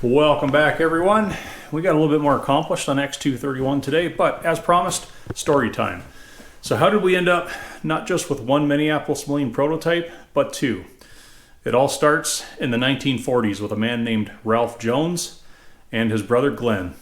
Welcome back, everyone. We got a little bit more accomplished on X231 today, but as promised, story time. So how did we end up not just with one Minneapolis-Moline prototype, but two? It all starts in the 1940s with a man named Ralph Jones and his brother Glenn.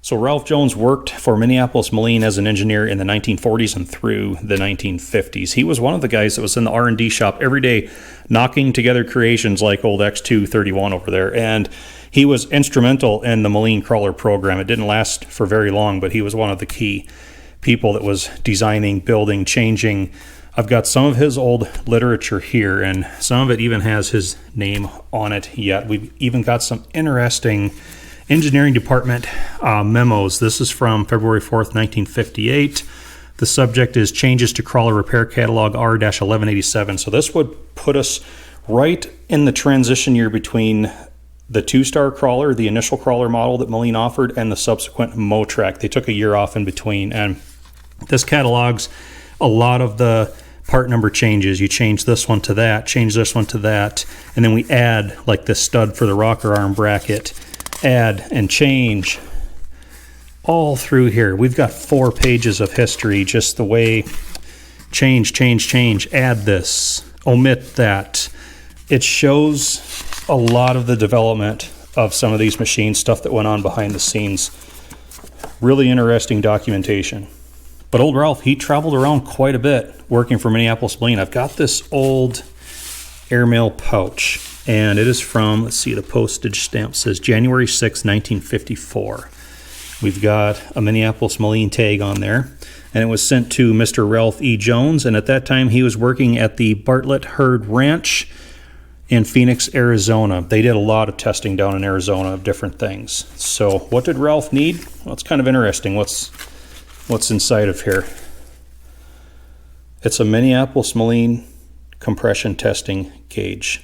So Ralph Jones worked for Minneapolis-Moline as an engineer in the 1940s and through the 1950s. He was one of the guys that was in the R&D shop every day knocking together creations like old X231 over there. And he was instrumental in the Moline crawler program. It didn't last for very long, but he was one of the key people that was designing, building, changing. I've got some of his old literature here, and some of it even has his name on it yet. We've even got some interesting engineering department memos. This is from February 4th, 1958. The subject is Changes to Crawler Repair Catalog R-1187. So this would put us right in the transition year between the two-star crawler, the initial crawler model that Moline offered, and the subsequent Motrac. They took a year off in between, and this catalogs a lot of the part number changes. You change this one to that, change this one to that, and then we add like this stud for the rocker arm bracket, add and change all through here. We've got 4 pages of history, just the way change, add this, omit that. It shows a lot of the development of some of these machines, stuff that went on behind the scenes. Really interesting documentation. But old Ralph, he traveled around quite a bit working for Minneapolis-Moline. I've got this old airmail pouch, and it is from, let's see, the postage stamp says January 6, 1954. We've got a Minneapolis-Moline tag on there, and it was sent to Mr. Ralph E. Jones, and at that time he was working at the Bartlett Herd Ranch in Phoenix, Arizona. They did a lot of testing down in Arizona of different things. So what did Ralph need? Well, it's kind of interesting what's inside of here. It's a Minneapolis-Moline compression testing gauge.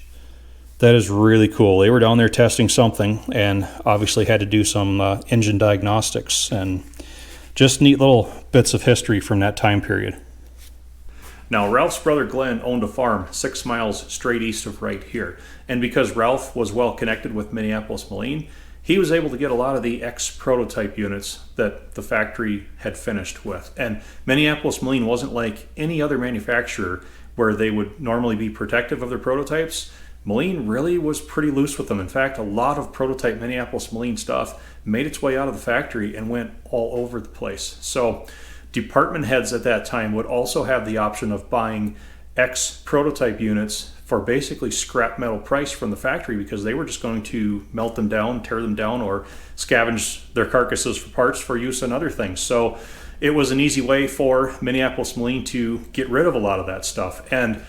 That is really cool. They were down there testing something and obviously had to do some engine diagnostics, and just neat little bits of history from that time period. Now, Ralph's brother Glenn owned a farm 6 miles straight east of right here, and because Ralph was well connected with Minneapolis-Moline, he was able to get a lot of the X prototype units that the factory had finished with. And Minneapolis-Moline wasn't like any other manufacturer where they would normally be protective of their prototypes. Moline really was pretty loose with them. In fact, a lot of prototype Minneapolis-Moline stuff made its way out of the factory and went all over the place. So department heads at that time would also have the option of buying X prototype units for basically scrap metal price from the factory, because they were just going to melt them down, tear them down, or scavenge their carcasses for parts for use in other things. So it was an easy way for Minneapolis-Moline to get rid of a lot of that stuff. And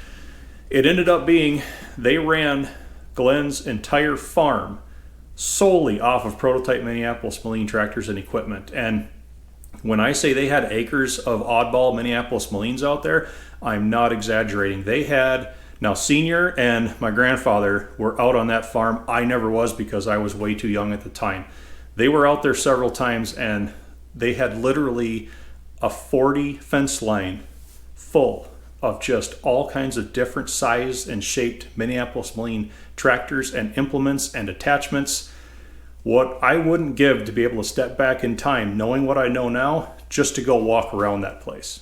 it ended up being they ran Glenn's entire farm solely off of prototype Minneapolis-Moline tractors and equipment. And when I say they had acres of oddball Minneapolis-Molines out there, I'm not exaggerating. They had, now Senior and my grandfather were out on that farm. I never was because I was way too young at the time. They were out there several times, and they had literally a 40 fence line full of just all kinds of different sized and shaped Minneapolis-Moline tractors and implements and attachments. What I wouldn't give to be able to step back in time, knowing what I know now, just to go walk around that place.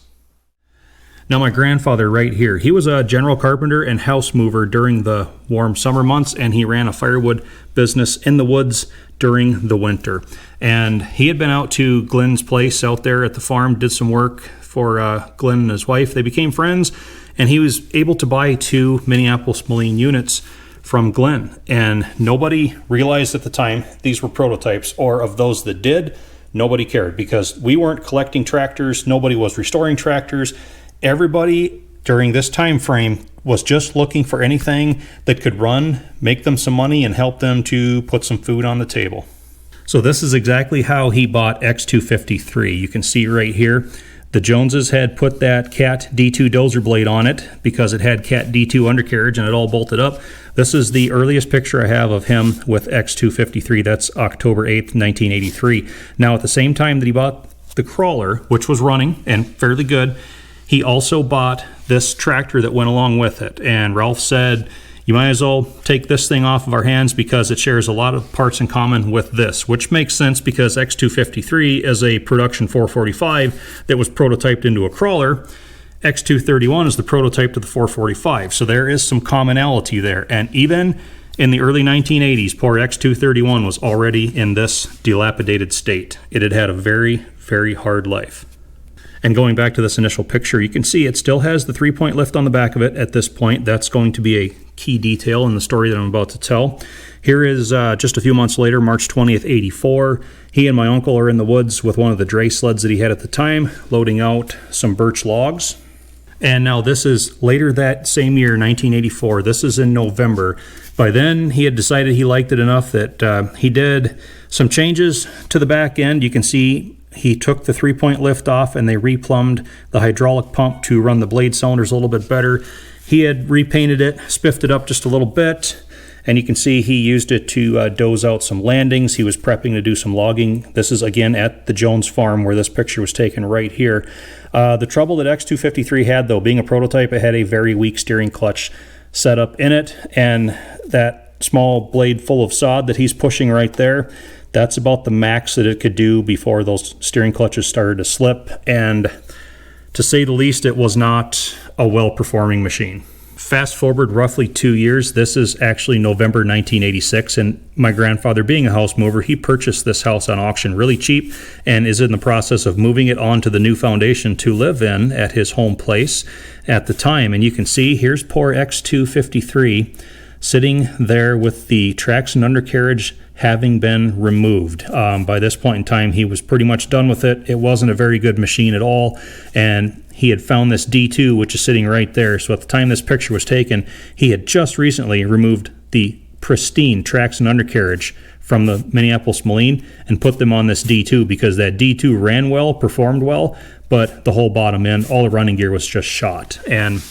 Now my grandfather right here, he was a general carpenter and house mover during the warm summer months, and he ran a firewood business in the woods during the winter. And he had been out to Glenn's place out there at the farm, did some work for Glenn and his wife. They became friends, and he was able to buy 2 Minneapolis-Moline units from Glenn. And nobody realized at the time these were prototypes, or of those that did, nobody cared, because we weren't collecting tractors, nobody was restoring tractors. Everybody during this time frame was just looking for anything that could run, make them some money, and help them to put some food on the table. So this is exactly how he bought X253. You can see right here, the Joneses had put that Cat D2 dozer blade on it because it had Cat D2 undercarriage and it all bolted up. This is the earliest picture I have of him with X253. That's October 8th, 1983. Now, at the same time that he bought the crawler, which was running and fairly good, he also bought this tractor that went along with it. And Ralph said, you might as well take this thing off of our hands because it shares a lot of parts in common with this, which makes sense because X253 is a production 445 that was prototyped into a crawler. X231 is the prototype to the 445, so there is some commonality there. And even in the early 1980s, poor X231 was already in this dilapidated state. It had had a very, very hard life. And going back to this initial picture, you can see it still has the 3-point lift on the back of it at this point. That's going to be a key detail in the story that I'm about to tell. Here is just a few months later, March 20th, 84. He and my uncle are in the woods with one of the dray sleds that he had at the time, loading out some birch logs. And now this is later that same year, 1984. This is in November. By then, he had decided he liked it enough that he did some changes to the back end. You can see he took the 3-point lift off and they replumbed the hydraulic pump to run the blade cylinders a little bit better. He had repainted it, spiffed it up just a little bit, and you can see he used it to doze out some landings. He was prepping to do some logging. This is again at the Jones farm where this picture was taken right here. The trouble that X253 had, though, being a prototype, it had a very weak steering clutch setup in it, and that small blade full of sod that he's pushing right there, that's about the max that it could do before those steering clutches started to slip. And to say the least, it was not a well-performing machine. Fast forward roughly 2 years, this is actually November 1986, and my grandfather, being a house mover, he purchased this house on auction really cheap and is in the process of moving it onto the new foundation to live in at his home place at the time. And you can see here's poor X253 sitting there with the traction undercarriage having been removed. By this point in time, he was pretty much done with it. It wasn't a very good machine at all, and he had found this D2, which is sitting right there. So at the time this picture was taken, he had just recently removed the pristine traction undercarriage from the Minneapolis-Moline and put them on this D2 because that D2 ran well, performed well, but the whole bottom end, all the running gear was just shot. And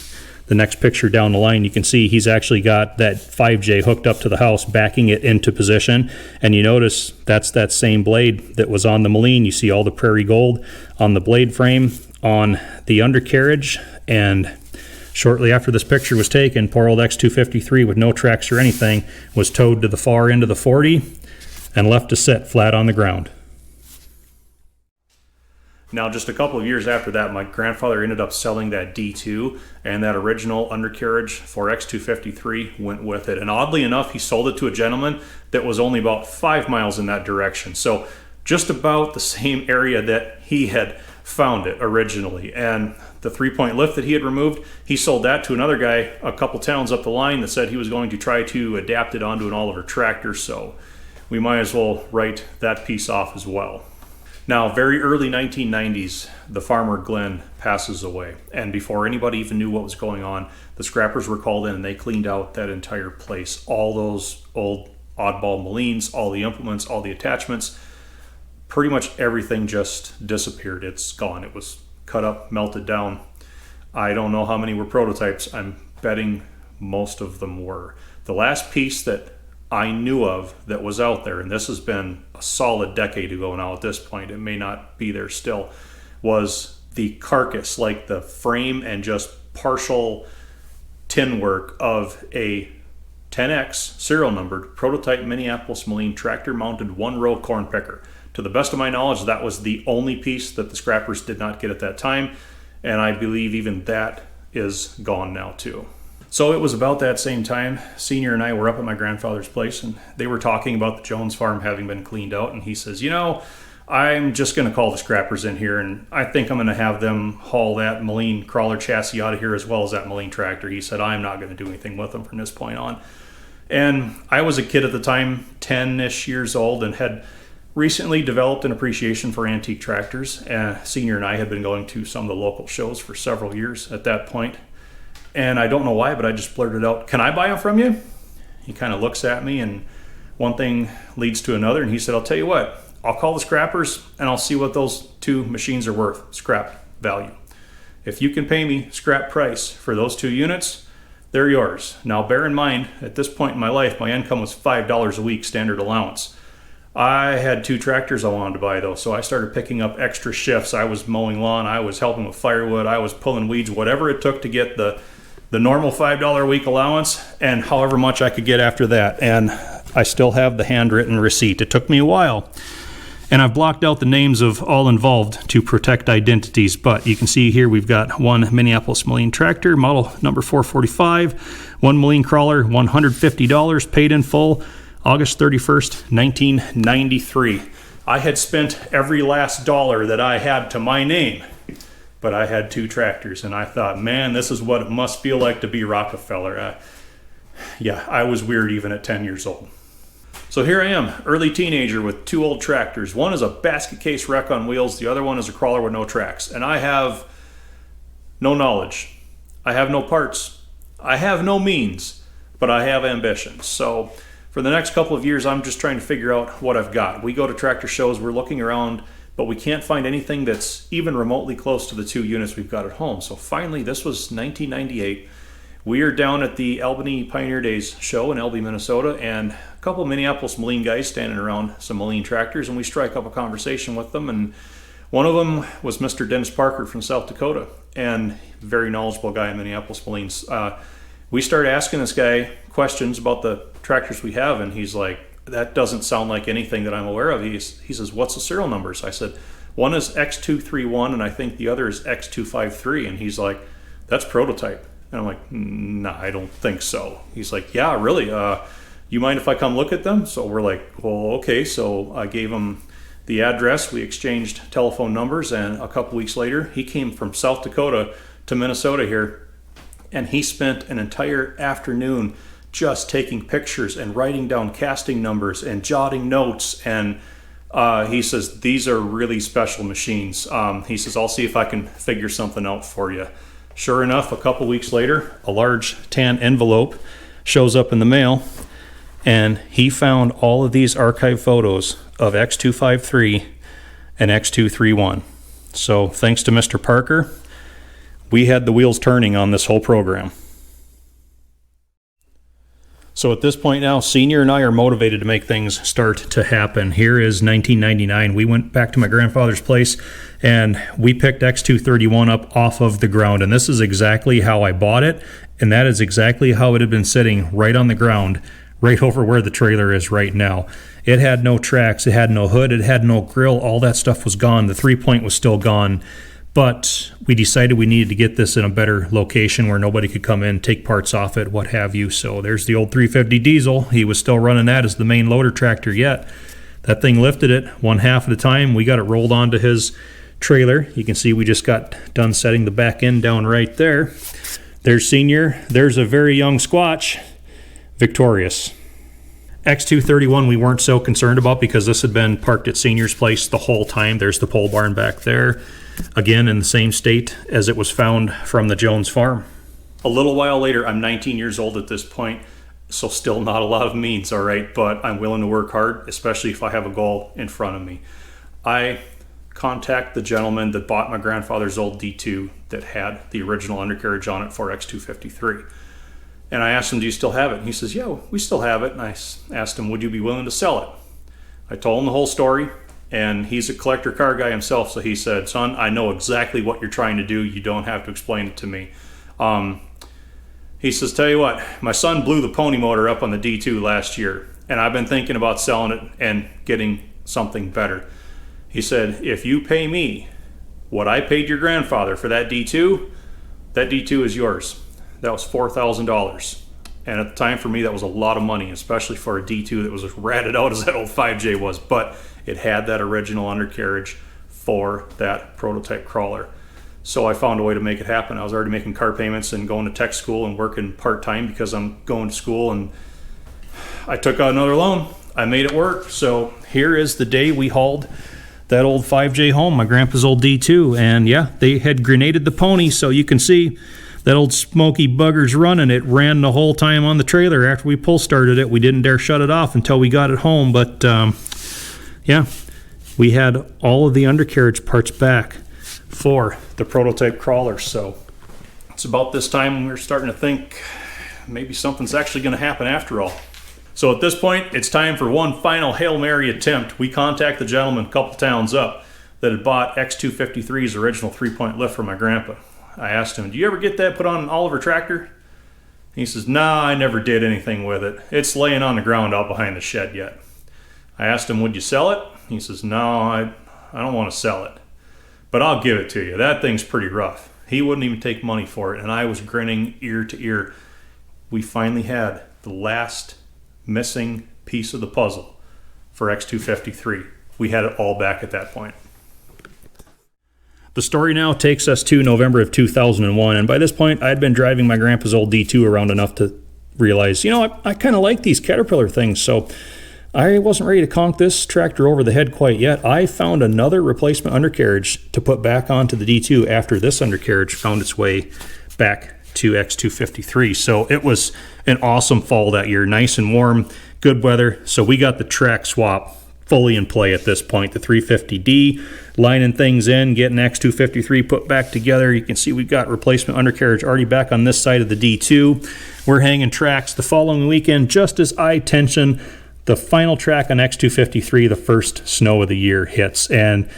the next picture down the line, you can see he's actually got that 5J hooked up to the house, backing it into position. And you notice that's that same blade that was on the Moline. You see all the prairie gold on the blade frame, on the undercarriage. And shortly after this picture was taken, poor old X253 with no tracks or anything was towed to the far end of the 40 and left to sit flat on the ground. Now, just a couple of years after that, my grandfather ended up selling that D2, and that original undercarriage for X253 went with it. And oddly enough, he sold it to a gentleman that was only about 5 miles in that direction. So just about the same area that he had found it originally. And the 3-point lift that he had removed, he sold that to another guy a couple towns up the line that said he was going to try to adapt it onto an Oliver tractor. So we might as well write that piece off as well. Now, very early 1990s, the farmer Glenn passes away. And before anybody even knew what was going on, the scrappers were called in and they cleaned out that entire place. All those old oddball Molines, all the implements, all the attachments, pretty much everything just disappeared. It's gone. It was cut up, melted down. I don't know how many were prototypes. I'm betting most of them were. The last piece that I knew of that was out there, and this has been a solid decade ago now at this point, it may not be there still, was the carcass, like the frame and just partial tin work of a 10X serial numbered prototype Minneapolis-Moline tractor mounted 1-row corn picker. To the best of my knowledge, that was the only piece that the scrappers did not get at that time, and I believe even that is gone now too. So it was about that same time, Senior and I were up at my grandfather's place, and they were talking about the Jones farm having been cleaned out, and he says, you know, I'm just going to call the scrappers in here, and I think I'm going to have them haul that Moline crawler chassis out of here as well as that Moline tractor. He said, I'm not going to do anything with them from this point on. And I was a kid at the time, 10-ish years old, and had recently developed an appreciation for antique tractors. Senior and I had been going to some of the local shows for several years at that point. And I don't know why, but I just blurted out, can I buy them from you? He kind of looks at me, and one thing leads to another. And he said, I'll tell you what, I'll call the scrappers and I'll see what those two machines are worth, scrap value. If you can pay me scrap price for those 2 units, they're yours. Now, bear in mind, at this point in my life, my income was $5 a week standard allowance. I had 2 tractors I wanted to buy, though, so I started picking up extra shifts. I was mowing lawn, I was helping with firewood, I was pulling weeds, whatever it took to get the the normal $5 a week allowance and however much I could get after that. And I still have the handwritten receipt. It took me a while. And I've blocked out the names of all involved to protect identities, but you can see here we've got one Minneapolis-Moline tractor, model number 445, one Moline crawler, $150, paid in full, August 31st, 1993. I had spent every last dollar that I had to my name, but I had 2 tractors, and I thought, man, this is what it must feel like to be Rockefeller. Yeah, I was weird even at 10 years old. So here I am, early teenager with 2 old tractors. One is a basket case wreck on wheels. The other one is a crawler with no tracks. And I have no knowledge. I have no parts. I have no means, but I have ambition. So for the next couple of years, I'm just trying to figure out what I've got. We go to tractor shows, we're looking around, but we can't find anything that's even remotely close to the 2 units we've got at home. So finally, this was 1998. We are down at the Albany Pioneer Days show in Albany, Minnesota, and a couple of Minneapolis-Moline guys standing around some Moline tractors, and we strike up a conversation with them. And one of them was Mr. Dennis Parker from South Dakota, and very knowledgeable guy in Minneapolis-Moline. We started asking this guy questions about the tractors we have, and he's like, that doesn't sound like anything that I'm aware of. He says, what's the serial numbers? I said, one is X231, and I think the other is X253. And he's like, that's prototype. And I'm like, nah, I don't think so. He's like, yeah, really? You mind if I come look at them? So we're like, well, okay. So I gave him the address. We exchanged telephone numbers. And a couple weeks later, he came from South Dakota to Minnesota here. And he spent an entire afternoon just taking pictures and writing down casting numbers and jotting notes. And he says, these are really special machines. He says, I'll see if I can figure something out for you. Sure enough, a couple weeks later, a large tan envelope shows up in the mail, and he found all of these archive photos of X253 and X231. So thanks to Mr. Parker, we had the wheels turning on this whole program. So at this point now, Senior and I are motivated to make things start to happen. Here is 1999. We went back to my grandfather's place and we picked X231 up off of the ground. And this is exactly how I bought it. And that is exactly how it had been sitting right on the ground, right over where the trailer is right now. It had no tracks, it had no hood, it had no grill. All that stuff was gone. The 3-point was still gone. But we decided we needed to get this in a better location where nobody could come in, take parts off it, what have you. So there's the old 350 diesel. He was still running that as the main loader tractor yet. That thing lifted it one half at a time. We got it rolled onto his trailer. You can see we just got done setting the back end down right there. There's Senior. There's a very young Squatch, Victorious. X231 we weren't so concerned about because this had been parked at Senior's place the whole time. There's the pole barn back there. Again, in the same state as it was found from the Jones farm. A little while later, I'm 19 years old at this point, so still not a lot of means, all right, but I'm willing to work hard, especially if I have a goal in front of me. I contact the gentleman that bought my grandfather's old D2 that had the original undercarriage on it for X253. And I asked him, do you still have it? And he says, yeah, we still have it. And I asked him, would you be willing to sell it? I told him the whole story. And he's a collector car guy himself, so he said, son, I know exactly what you're trying to do. You don't have to explain it to me. He says, tell you what, my son blew the pony motor up on the D2 last year, and I've been thinking about selling it and getting something better. He said, if you pay me what I paid your grandfather for that D2 is yours. That was $4,000. And at the time, for me, that was a lot of money, especially for a D2 that was as ratted out as that old 5J was. But it had that original undercarriage for that prototype crawler. So I found a way to make it happen. I was already making car payments and going to tech school and working part-time because I'm going to school. And I took out another loan. I made it work. So here is the day we hauled that old 5J home, my grandpa's old D2. And yeah, they had grenaded the pony. So you can see that old smoky bugger's running. It ran the whole time on the trailer. After we pull started it, we didn't dare shut it off until we got it home. But yeah, we had all of the undercarriage parts back for the prototype crawler. So it's about this time we're starting to think maybe something's actually going to happen after all. So at this point, it's time for one final Hail Mary attempt. We contact the gentleman a couple towns up that had bought X253's original 3-point lift for my grandpa. I asked him, do you ever get that put on an Oliver tractor? He says, "Nah, I never did anything with it. It's laying on the ground out behind the shed yet." I asked him, "Would you sell it?" He says, "No, I don't want to sell it, but I'll give it to you. That thing's pretty rough." He wouldn't even take money for it, and I was grinning ear to ear. We finally had the last missing piece of the puzzle for X253. We had it all back at that point. The story now takes us to November of 2001, and by this point, I'd been driving my grandpa's old D2 around enough to realize, I kind of like these Caterpillar things, so I wasn't ready to conk this tractor over the head quite yet. I found another replacement undercarriage to put back onto the D2 after this undercarriage found its way back to X253. So it was an awesome fall that year, nice and warm, good weather. So we got the track swap fully in play at this point. The 350D, lining things in, getting X253 put back together. You can see we've got replacement undercarriage already back on this side of the D2. We're hanging tracks the following weekend, just as I tension the final track on X253, the first snow of the year hits. And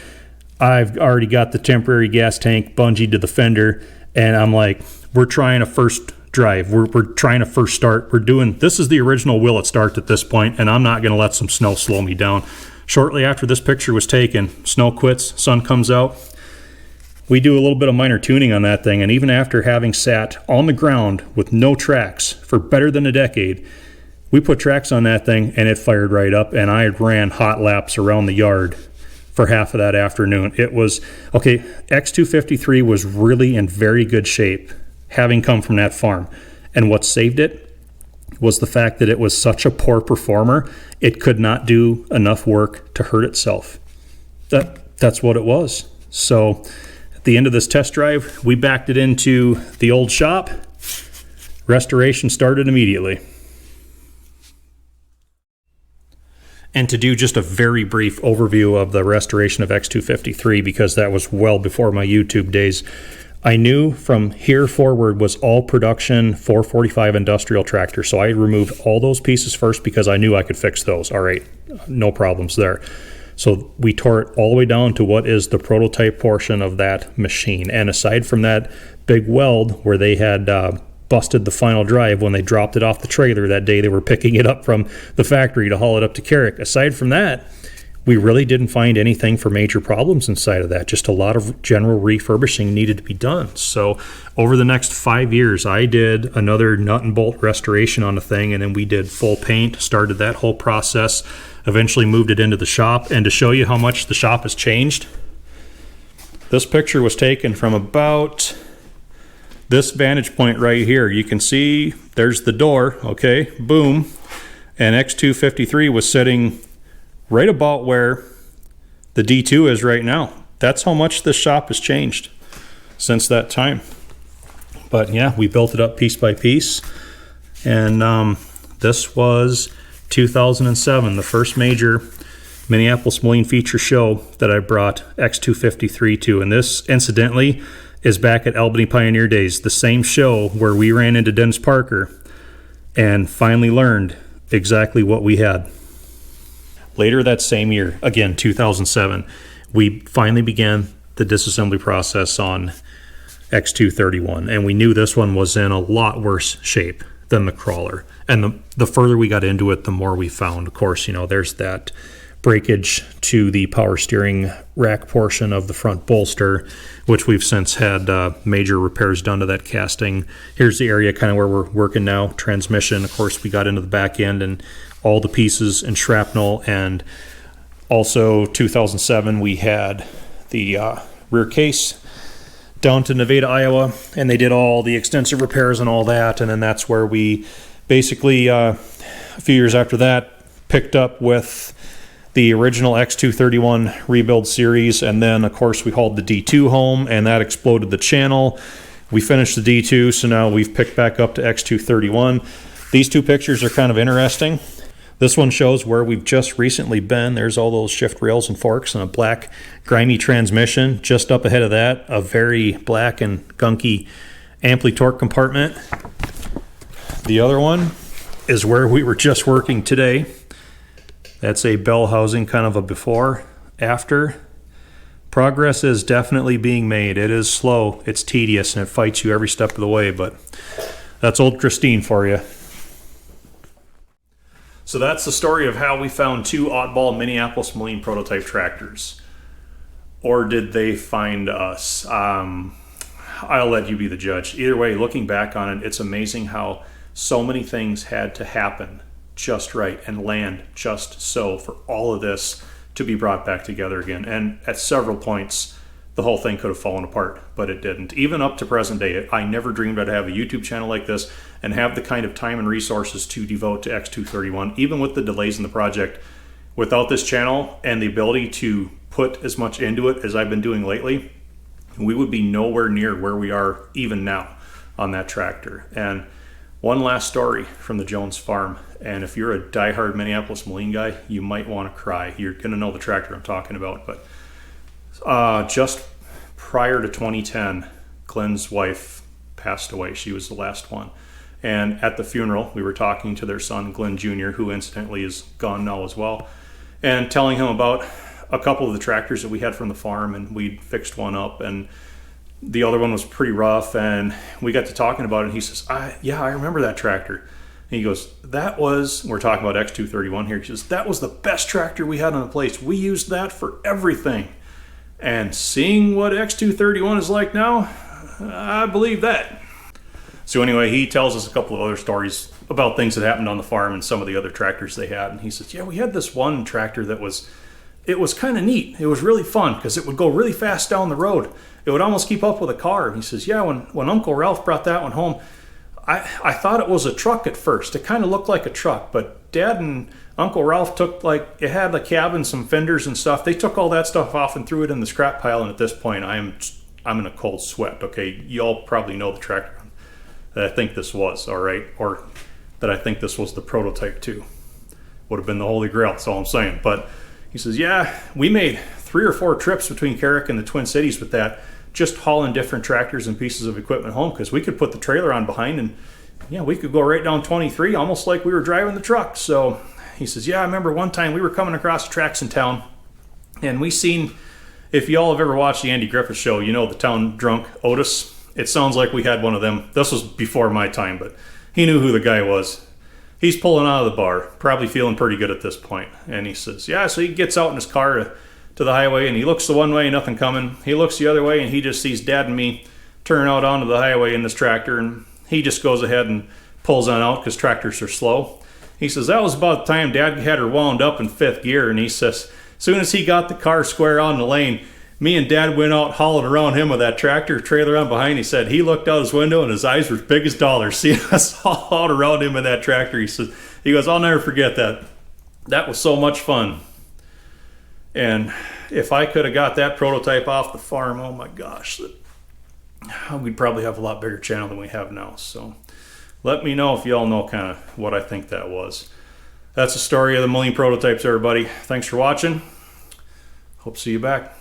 I've already got the temporary gas tank bungeed to the fender, and I'm like, we're trying a first drive. We're trying a first start. This is the original will it start at this point, and I'm not going to let some snow slow me down. Shortly after this picture was taken, snow quits, sun comes out. We do a little bit of minor tuning on that thing, and even after having sat on the ground with no tracks for better than a decade, we put tracks on that thing and it fired right up, and I ran hot laps around the yard for half of that afternoon. It was, okay, X253 was really in very good shape, having come from that farm. And what saved it was the fact that it was such a poor performer, it could not do enough work to hurt itself. That's what it was. So at the end of this test drive, we backed it into the old shop. Restoration started immediately. And to do just a very brief overview of the restoration of X253, because that was well before my YouTube days, I knew from here forward was all production 445 industrial tractor. So I removed all those pieces first because I knew I could fix those. All right, no problems there. So we tore it all the way down to what is the prototype portion of that machine. And aside from that big weld where they had busted the final drive when they dropped it off the trailer that day they were picking it up from the factory to haul it up to Carrick, aside from that, we really didn't find anything for major problems inside of that. Just a lot of general refurbishing needed to be done. So over the next 5 years, I did another nut and bolt restoration on the thing, and then we did full paint, started that whole process, eventually moved it into the shop. And to show you how much the shop has changed, this picture was taken from about this vantage point right here. You can see there's the door, okay, boom, and X253 was sitting right about where the D2 is right now. That's how much this shop has changed since that time. But yeah, we built it up piece by piece, and this was 2007, the first major Minneapolis-Moline feature show that I brought X253 to. And this, incidentally, is back at Albany Pioneer Days, the same show where we ran into Dennis Parker and finally learned exactly what we had. Later that same year, again 2007, we finally began the disassembly process on X231, and we knew this one was in a lot worse shape than the crawler. And the further we got into it, the more we found. Of course, there's that breakage to the power steering rack portion of the front bolster, which we've since had major repairs done to that casting. Here's the area kind of where we're working now, transmission. Of course, we got into the back end and all the pieces and shrapnel. And also 2007, we had the rear case down to Nevada, Iowa, and they did all the extensive repairs and all that. And then that's where we basically, a few years after that, picked up with the original X231 rebuild series, and then of course we hauled the D2 home, and that exploded the channel. We finished the D2, so now we've picked back up to X231. These two pictures are kind of interesting. This one shows where we've just recently been. There's all those shift rails and forks and a black grimy transmission. Just up ahead of that, a very black and gunky ampli torque compartment. The other one is where we were just working today. That's a bell housing, kind of a before, after. Progress is definitely being made. It is slow, it's tedious, and it fights you every step of the way, but That's old Christine for you. So that's the story of how we found two oddball Minneapolis-Moline prototype tractors. Or did they find us? I'll let you be the judge. Either way, looking back on it, it's amazing how so many things had to happen just right and land just so for all of this to be brought back together again. And at several points, the whole thing could have fallen apart, but it didn't. Even up to present day, I never dreamed I'd have a YouTube channel like this and have the kind of time and resources to devote to X231, even with the delays in the project. Without this channel and the ability to put as much into it as I've been doing lately, we would be nowhere near where we are even now on that tractor. And one last story from the Jones farm, and if you're a diehard Minneapolis-Moline guy, you might want to cry. You're going to know the tractor I'm talking about, but just prior to 2010, Glenn's wife passed away. She was the last one. And at the funeral, we were talking to their son, Glenn Jr., who incidentally is gone now as well, and telling him about a couple of the tractors that we had from the farm, and we'd fixed one up, and the other one was pretty rough, and we got to talking about it, and he says, yeah, I remember that tractor. And he goes, we're talking about X231 here, he says, that was the best tractor we had on the place. We used that for everything. And seeing what X231 is like now, I believe that. So anyway, he tells us a couple of other stories about things that happened on the farm and some of the other tractors they had. And he says, yeah, we had this one tractor that was kind of neat. It was really fun because it would go really fast down the road. It would almost keep up with a car. And he says, yeah, when Uncle Ralph brought that one home, I thought it was a truck at first. It kind of looked like a truck, but Dad and Uncle Ralph took, it had a cab and some fenders and stuff. They took all that stuff off and threw it in the scrap pile. And at this point, I'm in a cold sweat. Okay, y'all probably know the tractor that I think this was, all right, or that I think this was the prototype too. Would have been the Holy Grail. That's all I'm saying. But he says, yeah, we made 3 or 4 trips between Carrick and the Twin Cities with that, just hauling different tractors and pieces of equipment home, because we could put the trailer on behind and we could go right down 23 almost like we were driving the truck. So he says, yeah, I remember one time we were coming across the tracks in town, and we seen, if y'all have ever watched the Andy Griffith Show, you know the town drunk Otis. It sounds like we had one of them. This was before my time, but he knew who the guy was. He's pulling out of the bar, probably feeling pretty good at this point. And he says, yeah, so he gets out in his car to the highway, and he looks the one way, nothing coming. He looks the other way, and he just sees Dad and me turn out onto the highway in this tractor, and he just goes ahead and pulls on out because tractors are slow. He says, that was about the time Dad had her wound up in 5th gear, and he says, as soon as he got the car square on the lane, me and Dad went out hauling around him with that tractor trailer on behind. He said he looked out his window and his eyes were as big as dollars seeing us haul out around him in that tractor. He goes, I'll never forget that. That was so much fun. And if I could have got that prototype off the farm, oh my gosh, we'd probably have a lot bigger channel than we have now. So let me know if y'all know kind of what I think that was. That's the story of the Moline prototypes, everybody. Thanks for watching. Hope to see you back.